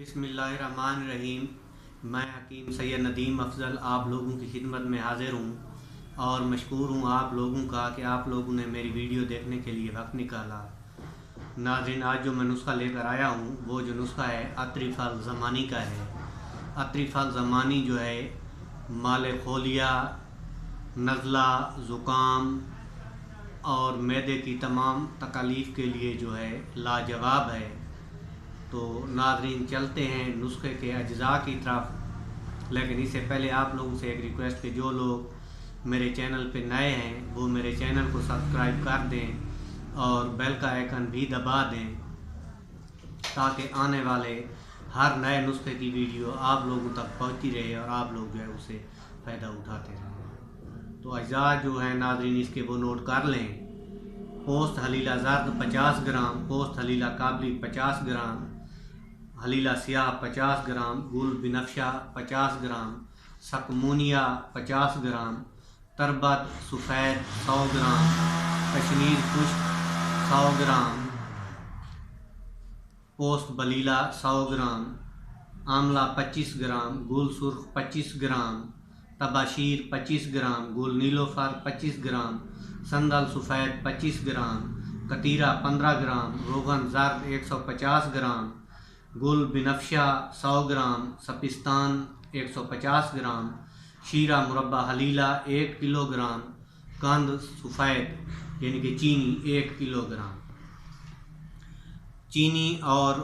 बिस्मिल्लाहिर्रहमानिर्रहीम। मैं हकीम सैयद नदीम अफजल आप लोगों की खिदमत में हाज़िर हूँ और मशकूर हूँ आप लोगों का कि आप लोगों ने मेरी वीडियो देखने के लिए वक्त निकाला। नाज़रीन, आज जो मैं नुस्खा लेकर आया हूँ वो जो नुस्खा है अतरिफ़ अल ज़मानी का है। अतरिफ़ अल ज़मानी जो है माले खोलिया, नज़ला, ज़ुकाम और मैदे की तमाम तकलीफ़ के लिए जो है लाजवाब है। तो नाज़रीन, चलते हैं नुस्खे के अज्जा की तरफ। लेकिन इससे पहले आप लोगों से एक रिक्वेस्ट कि जो लोग मेरे चैनल पे नए हैं वो मेरे चैनल को सब्सक्राइब कर दें और बेल का आइकन भी दबा दें ताकि आने वाले हर नए नुस्खे की वीडियो आप लोगों तक पहुंचती रहे और आप लोग जो है उससे फ़ायदा उठाते रहें। तो अज्जा जो है नाज़रीन इसके वो नोट कर लें। पोस्त हलीला ज़र्द 50 ग्राम, पोस्त हलीला काबली 50 ग्राम, हलीला सियाह 50 ग्राम, गुल बिनफ्शा 50 ग्राम, सकमूनिया 50 ग्राम, तरबत सफ़ेद 100 ग्राम, कश्मीर खुश्क 100 ग्राम, पोस्त बलीला 100 ग्राम, आमला 25 ग्राम, गुल सुर्ख 25 ग्राम, तबाशीर 25 ग्राम, गुल नीलोफर 25 ग्राम, संदल सफ़ेद 25 ग्राम, कतीरा 15 ग्राम, रोगन ज़र्द 150 ग्राम, गुल बिनफ्शा 100 ग्राम, सपिस्तान 150 ग्राम, शीरा मुरब्बा हलीला 1 किलोग्राम, कंद सफ़ेद यानी कि चीनी 1 किलोग्राम। चीनी और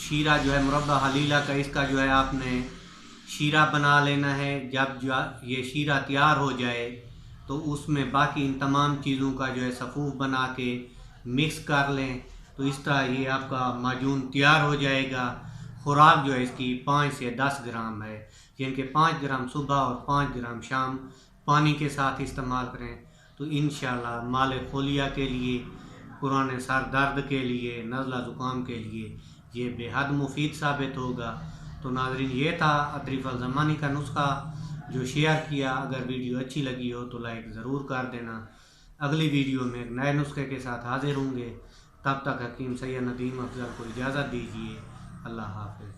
शीरा जो है मुरब्बा हलीला का, इसका जो है आपने शीरा बना लेना है। जब जो ये शीरा तैयार हो जाए तो उसमें बाकी इन तमाम चीज़ों का जो है सफ़ूफ बना के मिक्स कर लें। तो इस तरह ये आपका माजून तैयार हो जाएगा। खुराक जो है इसकी 5 से 10 ग्राम है, यानी कि 5 ग्राम सुबह और 5 ग्राम शाम पानी के साथ इस्तेमाल करें तो इंशाल्लाह माले खोलिया के लिए, पुराने सर दर्द के लिए, नज़ला ज़ुकाम के लिए ये बेहद मुफीद साबित होगा। तो नाज़रीन, ये था अतरिफ़ अल ज़मानी का नुस्खा जो शेयर किया। अगर वीडियो अच्छी लगी हो तो लाइक ज़रूर कर देना। अगली वीडियो में एक नए नुस्खे के साथ हाज़िर होंगे। तब तक हकीम सैयद नदीम अफजल को इजाज़त दीजिए। अल्लाह हाफ़िज़।